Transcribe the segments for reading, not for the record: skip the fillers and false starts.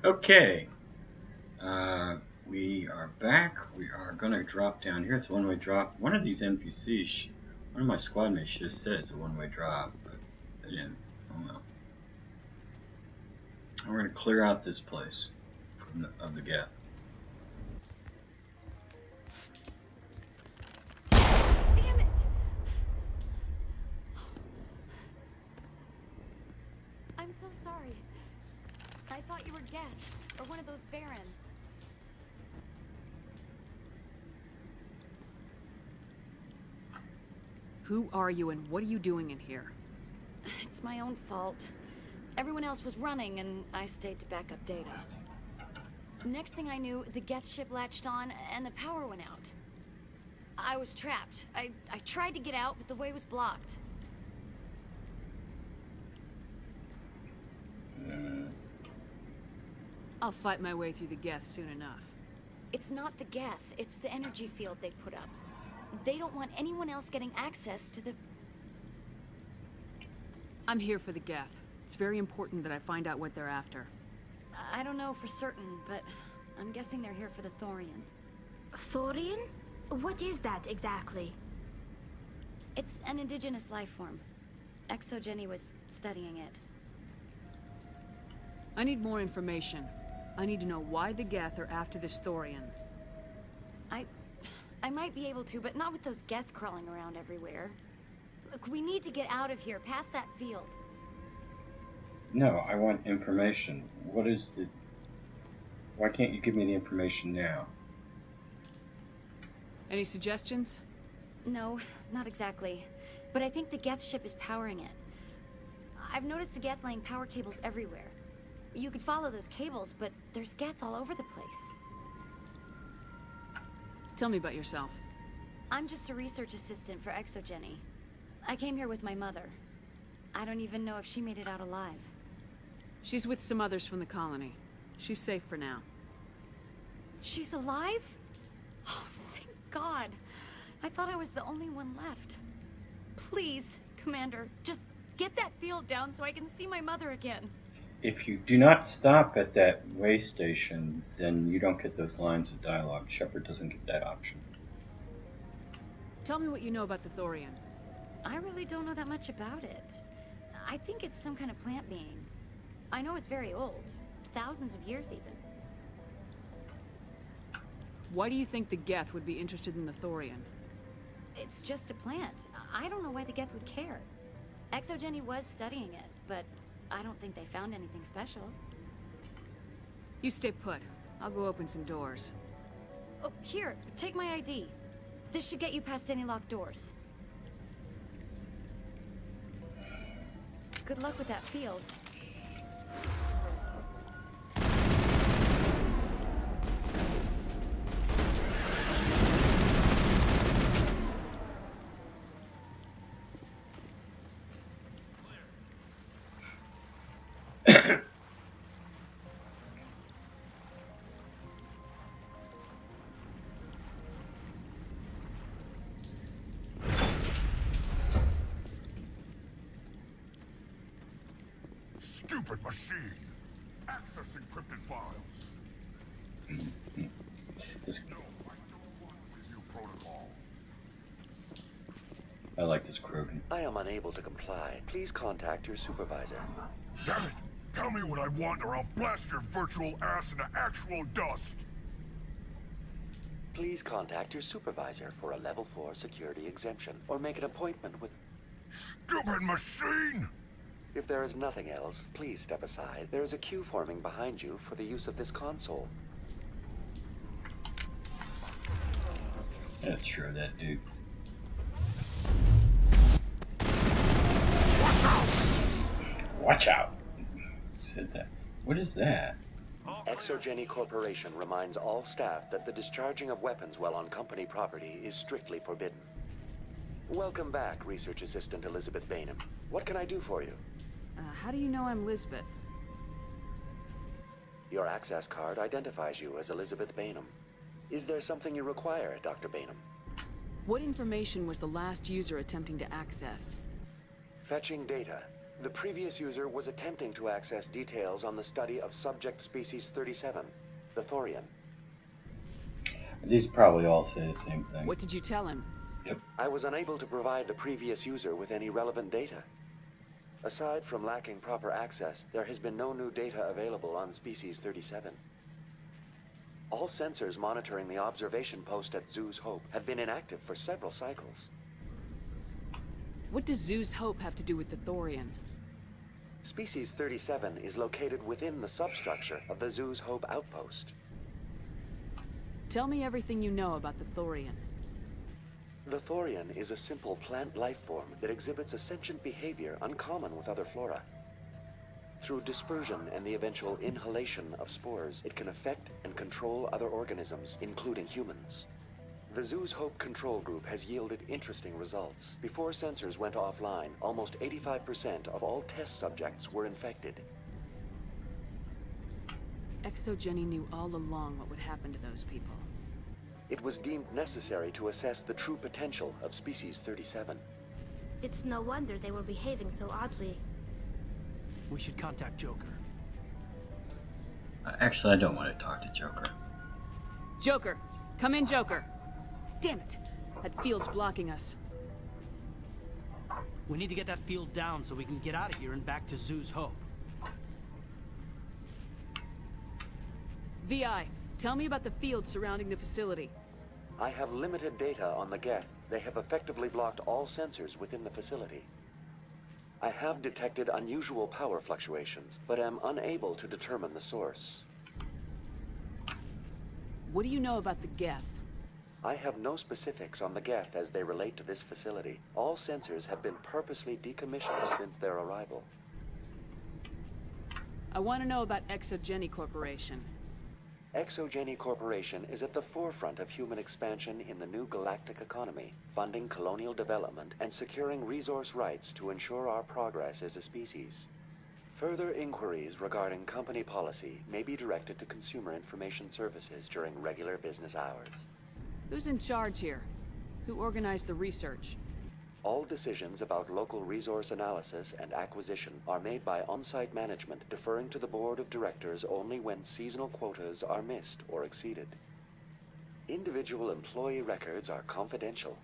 Okay, we are back. We are gonna drop down here. It's a one-way drop. One of these NPCs, one of my squad mates should have said it's a one-way drop, but they didn't. Oh well. And we're gonna clear out this place of the Geth. Damn it! I'm so sorry. I thought you were Geth, or one of those Baron. Who are you and what are you doing in here? It's my own fault. Everyone else was running, and I stayed to back up data. Next thing I knew, the Geth ship latched on, and the power went out. I was trapped. I tried to get out, but the way was blocked. I'll fight my way through the Geth soon enough. It's not the Geth, it's the energy field they put up. They don't want anyone else getting access to the... I'm here for the Geth. It's very important that I find out what they're after. I don't know for certain, but I'm guessing they're here for the Thorian. Thorian? What is that exactly? It's an indigenous life form. Exogeni was studying it. I need more information. I need to know why the Geth are after this Thorian. I might be able to, but not with those Geth crawling around everywhere. Look, we need to get out of here, past that field. No, I want information. What is the... Why can't you give me the information now? Any suggestions? No, not exactly. But I think the Geth ship is powering it. I've noticed the Geth laying power cables everywhere. You could follow those cables, but there's Geth all over the place. Tell me about yourself. I'm just a research assistant for Exogeni. I came here with my mother. I don't even know if she made it out alive. She's with some others from the colony. She's safe for now. She's alive? Oh, thank God. I thought I was the only one left. Please, Commander, just get that field down so I can see my mother again. If you do not stop at that way station, then you don't get those lines of dialogue. Shepard doesn't get that option. Tell me what you know about the Thorian. I really don't know that much about it. I think it's some kind of plant being. I know it's very old. Thousands of years, even. Why do you think the Geth would be interested in the Thorian? It's just a plant. I don't know why the Geth would care. Exogeni was studying it, but I don't think they found anything special. You stay put. I'll go open some doors. Oh, here, take my ID. This should get you past any locked doors. Good luck with that field. Stupid machine! Access encrypted files. This, No, I don't want review protocol. I like this Krogan. I am unable to comply. Please contact your supervisor. Damn it! Tell me what I want or I'll blast your virtual ass into actual dust! Please contact your supervisor for a level 4 security exemption, or make an appointment with... Stupid machine! If there is nothing else, please step aside. There is a queue forming behind you for the use of this console. That's sure that dude. Watch out! Watch out! Said that. What is that? Exogeni Corporation reminds all staff that the discharging of weapons while on company property is strictly forbidden. Welcome back, Research Assistant Elizabeth Bainham. What can I do for you? How do you know I'm Lisbeth? Your access card identifies you as Elizabeth Bainham. Is there something you require, Dr. Bainham? What information was the last user attempting to access? Fetching data. The previous user was attempting to access details on the study of subject species 37, the Thorian. These probably all say the same thing. What did you tell him? Yep. I was unable to provide the previous user with any relevant data. Aside from lacking proper access, there has been no new data available on species 37. All sensors monitoring the observation post at Zoo's Hope have been inactive for several cycles. What does Zoo's Hope have to do with the Thorian? Species 37 is located within the substructure of the Zoo's Hope outpost. Tell me everything you know about the Thorian. The Thorian is a simple plant life form that exhibits a sentient behavior uncommon with other flora. Through dispersion and the eventual inhalation of spores, it can affect and control other organisms, including humans. The Zoo's Hope control group has yielded interesting results. Before sensors went offline, almost 85% of all test subjects were infected. Exogeni knew all along what would happen to those people. It was deemed necessary to assess the true potential of species 37. It's no wonder they were behaving so oddly. We should contact Joker. Actually, I don't want to talk to Joker. Joker! Come in, Joker! Damn it! That field's blocking us. We need to get that field down so we can get out of here and back to Zoo's Hope. VI, tell me about the field surrounding the facility. I have limited data on the Geth. They have effectively blocked all sensors within the facility. I have detected unusual power fluctuations, but am unable to determine the source. What do you know about the Geth? I have no specifics on the Geth as they relate to this facility. All sensors have been purposely decommissioned since their arrival. I want to know about Exogeni Corporation. Exogeni Corporation is at the forefront of human expansion in the new galactic economy, funding colonial development and securing resource rights to ensure our progress as a species. Further inquiries regarding company policy may be directed to Consumer Information Services during regular business hours. Who's in charge here? Who organized the research? All decisions about local resource analysis and acquisition are made by on-site management, deferring to the board of directors only when seasonal quotas are missed or exceeded. Individual employee records are confidential.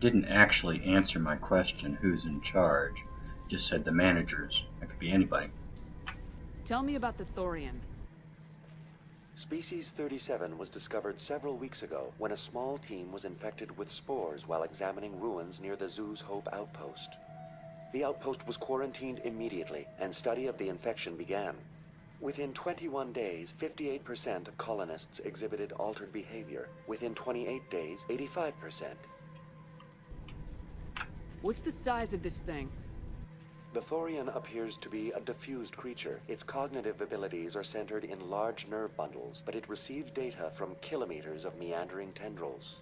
Didn't actually answer my question, who's in charge. Just said the managers. That could be anybody. Tell me about the Thorian. Species 37 was discovered several weeks ago when a small team was infected with spores while examining ruins near the Zoo's Hope outpost. The outpost was quarantined immediately, and study of the infection began. Within 21 days, 58% of colonists exhibited altered behavior. Within 28 days, 85%. What's the size of this thing? The Thorian appears to be a diffused creature. Its cognitive abilities are centered in large nerve bundles, but it receives data from kilometers of meandering tendrils.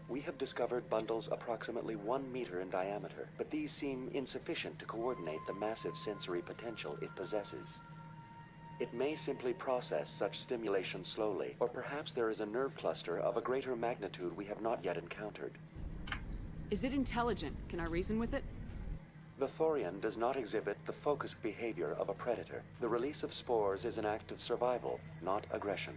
We have discovered bundles approximately 1 meter in diameter, but these seem insufficient to coordinate the massive sensory potential it possesses. It may simply process such stimulation slowly, or perhaps there is a nerve cluster of a greater magnitude we have not yet encountered. Is it intelligent? Can I reason with it? The Thorian does not exhibit the focused behavior of a predator. The release of spores is an act of survival, not aggression.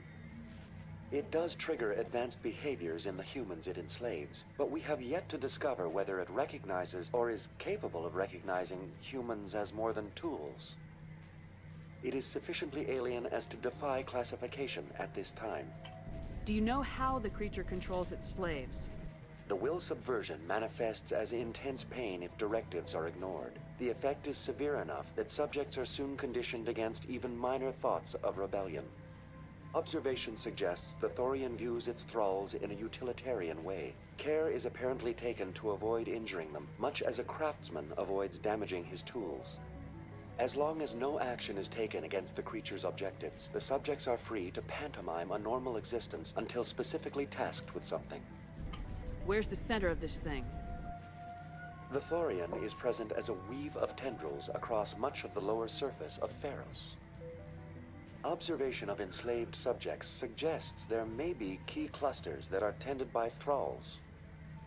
It does trigger advanced behaviors in the humans it enslaves, but we have yet to discover whether it recognizes or is capable of recognizing humans as more than tools. It is sufficiently alien as to defy classification at this time. Do you know how the creature controls its slaves? The will subversion manifests as intense pain if directives are ignored. The effect is severe enough that subjects are soon conditioned against even minor thoughts of rebellion. Observation suggests the Thorian views its thralls in a utilitarian way. Care is apparently taken to avoid injuring them, much as a craftsman avoids damaging his tools. As long as no action is taken against the creature's objectives, the subjects are free to pantomime a normal existence until specifically tasked with something. Where's the center of this thing? The Thorian is present as a weave of tendrils across much of the lower surface of Feros. Observation of enslaved subjects suggests there may be key clusters that are tended by thralls.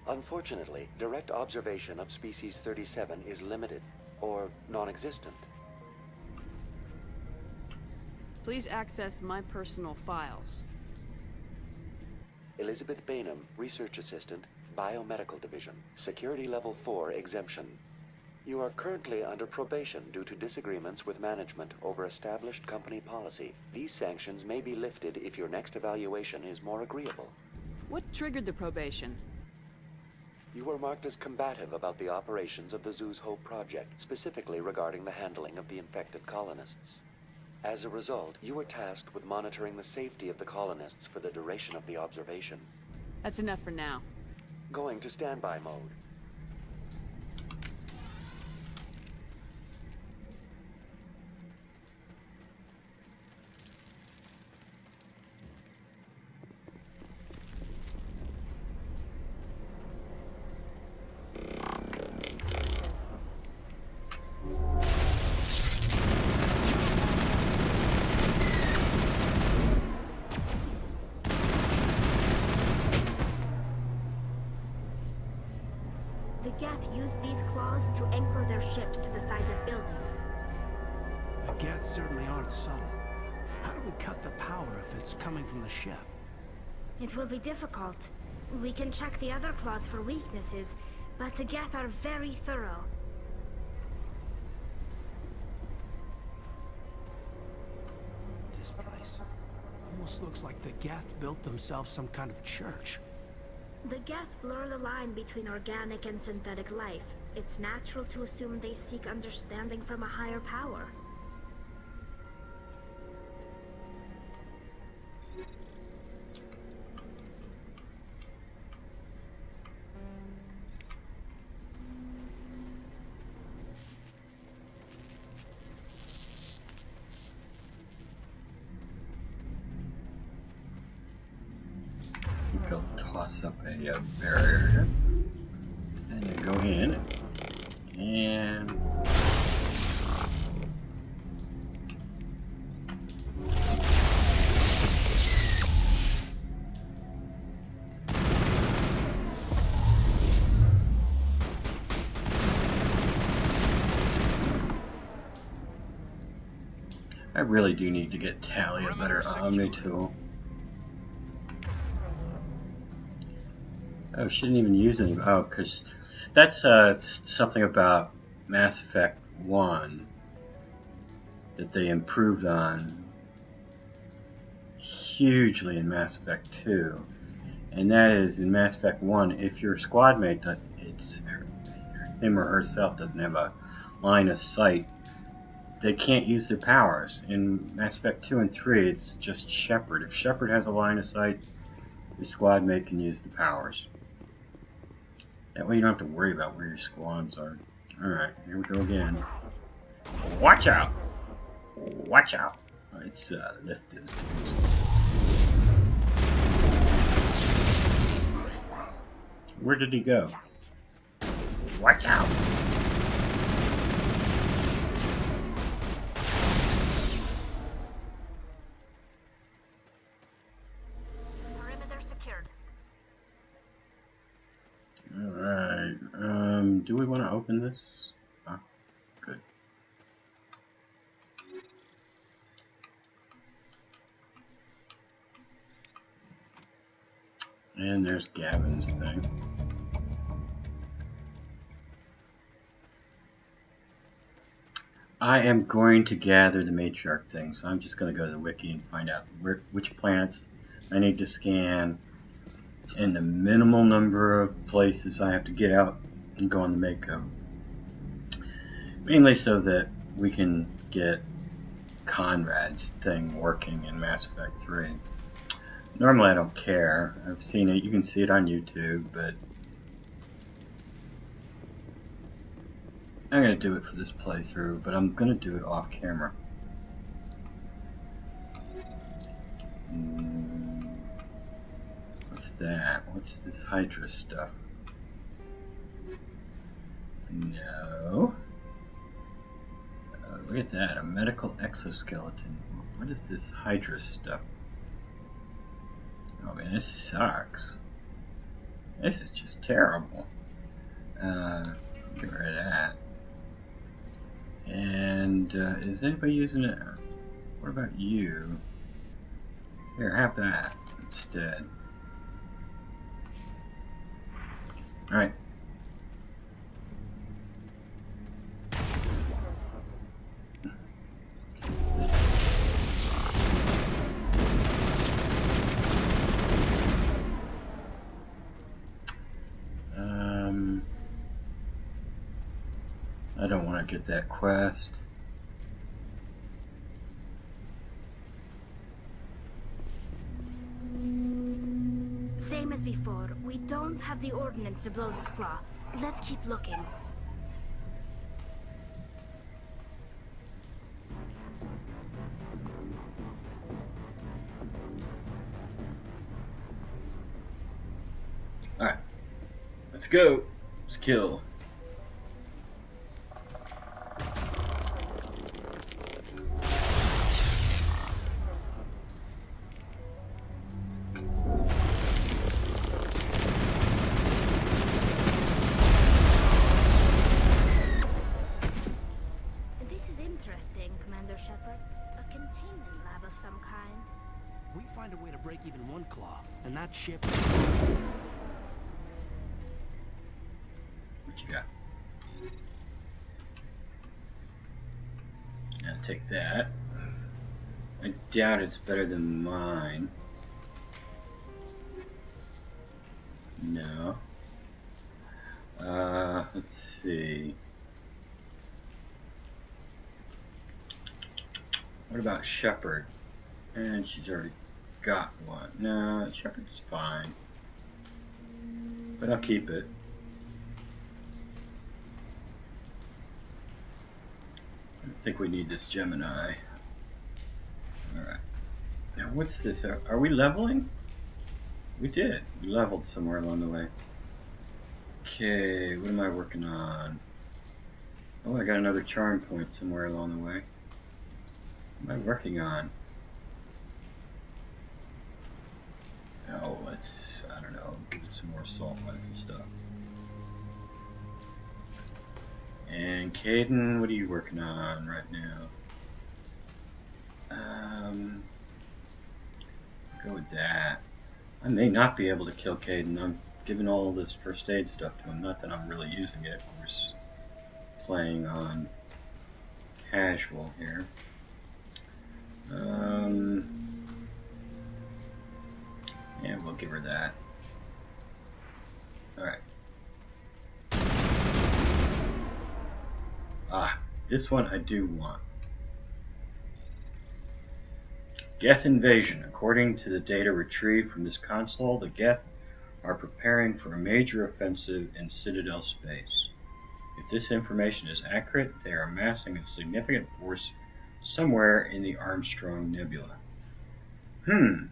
Unfortunately, direct observation of species 37 is limited. or non-existent? Please access my personal files. Elizabeth Bainham, Research Assistant, Biomedical Division, Security Level 4 exemption. You are currently under probation due to disagreements with management over established company policy. These sanctions may be lifted if your next evaluation is more agreeable. What triggered the probation? You were marked as combative about the operations of the Zoo's Hope project, specifically regarding the handling of the infected colonists. As a result, you were tasked with monitoring the safety of the colonists for the duration of the observation. That's enough for now. Going to standby mode. The Geth use these claws to anchor their ships to the sides of buildings. The Geth certainly aren't subtle. How do we cut the power if it's coming from the ship? It will be difficult. We can check the other claws for weaknesses, but the Geth are very thorough. This place almost looks like the Geth built themselves some kind of church. The Geth blur the line between organic and synthetic life. It's natural to assume they seek understanding from a higher power. He'll toss up a barrier and then go in and I really do need to get Tally a better Omni tool. Oh, she didn't even use any. Oh, because that's something about Mass Effect 1 that they improved on hugely in Mass Effect 2. And that is, in Mass Effect 1, if your squad mate, him or herself, doesn't have a line of sight, they can't use their powers. In Mass Effect 2 and 3, it's just Shepard. If Shepard has a line of sight, your squad mate can use the powers. That way you don't have to worry about where your squads are. Alright, here we go again. Watch out! Watch out! Let's lift this. Where did he go? Watch out! Perimeter secured. Alright, do we want to open this? Oh, good. And there's Gavin's thing. I am going to gather the matriarch thing, so I'm just going to go to the wiki and find out which planets I need to scan and the minimal number of places I have to get out and go on the Mako. Mainly so that we can get Conrad's thing working in Mass Effect 3. Normally I don't care. I've seen it, you can see it on YouTube, but I'm going to do it for this playthrough, but I'm going to do it off camera. What's that? What's this Hydra stuff? No. Look at that, a medical exoskeleton. What is this Hydra stuff? Oh man, this sucks. This is just terrible. Get rid of that. And is anybody using it? What about you? Here, have that instead. Alright. I don't want to get that quest. Same as before. We don't have the ordnance to blow this claw. Let's keep looking. Alright. Let's go. Let's kill. This is interesting, Commander Shepard. A containment lab of some kind. We find a way to break even one claw, and that ship... What you got? I'll take that. I doubt it's better than mine. No. Let's see. What about Shepard? And she's already got one. No, Shepard's fine. But I'll keep it. I think we need this Gemini. Alright. Now what's this? Are we leveling? We did. We leveled somewhere along the way. Okay, what am I working on? Oh, I got another charm point somewhere along the way. What am I working on? Oh, let's, I don't know, give it some more assault rifle stuff. And Caden, what are you working on right now? Go with that. I may not be able to kill Caden. I'm giving all this first aid stuff to him. Not that I'm really using it. We're just playing on casual here. Yeah, we'll give her that. Alright. Ah, this one I do want. Geth invasion. According to the data retrieved from this console, the Geth are preparing for a major offensive in Citadel space. If this information is accurate, they are amassing a significant force somewhere in the Armstrong Nebula.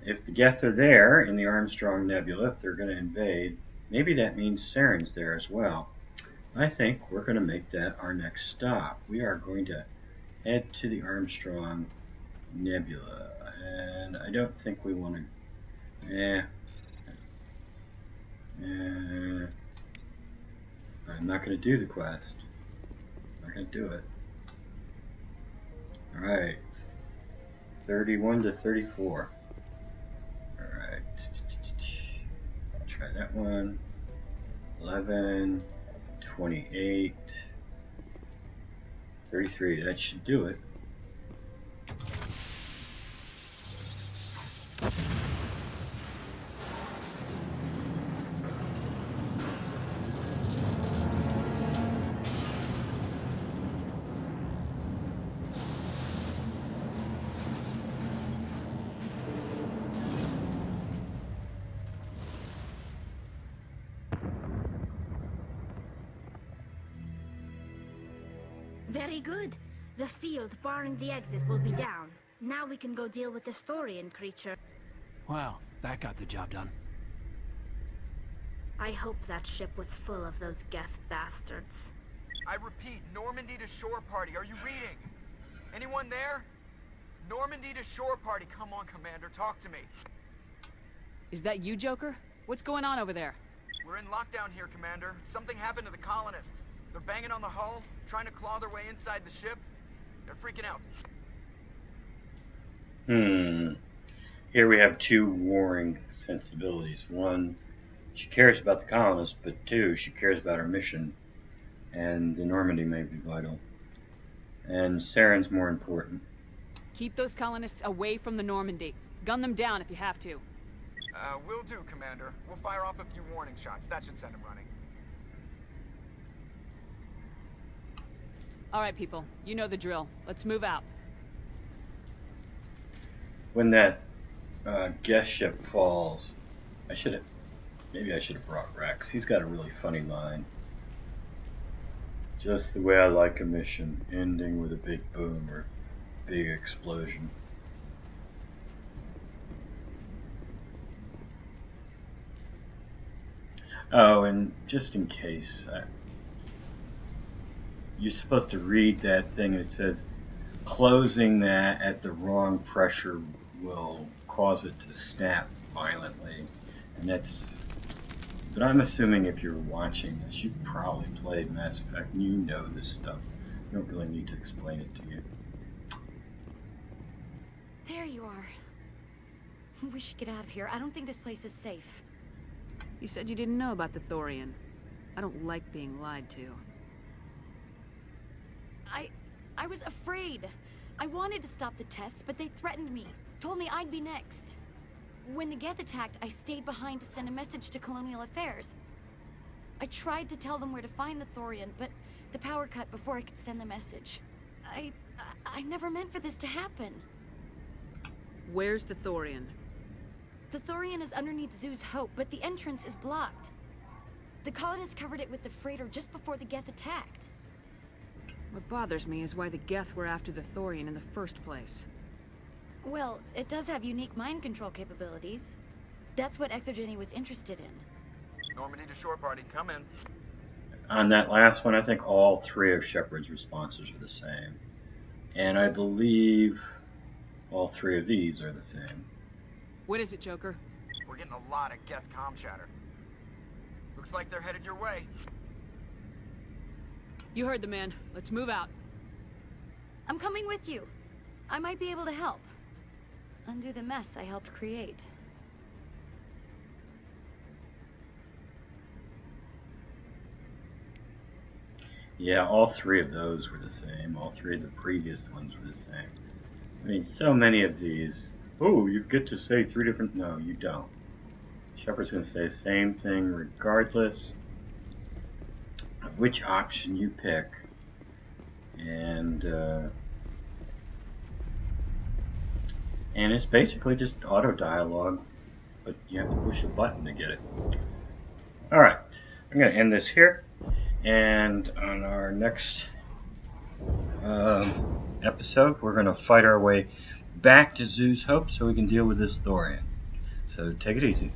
If the Geth are there in the Armstrong Nebula, if they're going to invade, maybe that means Saren's there as well. I think we're going to make that our next stop. We are going to head to the Armstrong Nebula, and I don't think we want to... I'm not going to do the quest. I'm not going to do it. Alright. 31 to 34. Alright. Try that one. 11. 28. 33. That should do it. Very good. The field barring the exit will be down. Now we can go deal with this Thorian creature. Well, that got the job done. I hope that ship was full of those Geth bastards. I repeat, Normandy to shore party. Are you reading? Anyone there? Normandy to shore party. Come on, Commander. Talk to me. Is that you, Joker? What's going on over there? We're in lockdown here, Commander. Something happened to the colonists. They're banging on the hull, trying to claw their way inside the ship. They're freaking out. Here we have two warring sensibilities. One, she cares about the colonists, but two, she cares about her mission, and the Normandy may be vital. And Saren's more important. Keep those colonists away from the Normandy. Gun them down if you have to. Will do, Commander. We'll fire off a few warning shots. That should send them running. All right, people. You know the drill. Let's move out. When that Geth ship falls, maybe I should have brought Rex. He's got a really funny line. Just the way I like a mission, ending with a big boom or big explosion. Oh, and just in case, you're supposed to read that thing that says closing that at the wrong pressure will cause it to snap violently, and but I'm assuming if you're watching this, you've probably played Mass Effect and you know this stuff. I don't really need to explain it to you. There you are. We should get out of here. I don't think this place is safe. You said you didn't know about the Thorian. I don't like being lied to. I was afraid. I wanted to stop the tests, but they threatened me. Told me I'd be next. When the Geth attacked, I stayed behind to send a message to Colonial Affairs. I tried to tell them where to find the Thorian, but the power cut before I could send the message. I never meant for this to happen. Where's the Thorian? The Thorian is underneath Zoo's Hope, but the entrance is blocked. The colonists covered it with the freighter just before the Geth attacked. What bothers me is why the Geth were after the Thorian in the first place. Well, it does have unique mind control capabilities. That's what Exogeni was interested in. Normandy to shore party, come in. On that last one, I think all three of Shepard's responses are the same. And I believe all three of these are the same. What is it, Joker? We're getting a lot of Geth comm chatter. Looks like they're headed your way. You heard the man. Let's move out. I'm coming with you. I might be able to help. Undo the mess I helped create. Yeah, all three of those were the same. All three of the previous ones were the same. I mean, so many of these. Oh, you get to say three different. No, you don't. Shepard's going to say the same thing regardless of which option you pick. And it's basically just auto dialogue, but you have to push a button to get it. Alright, I'm going to end this here. And on our next episode, we're going to fight our way back to Zoo's Hope so we can deal with this Thorian. So take it easy.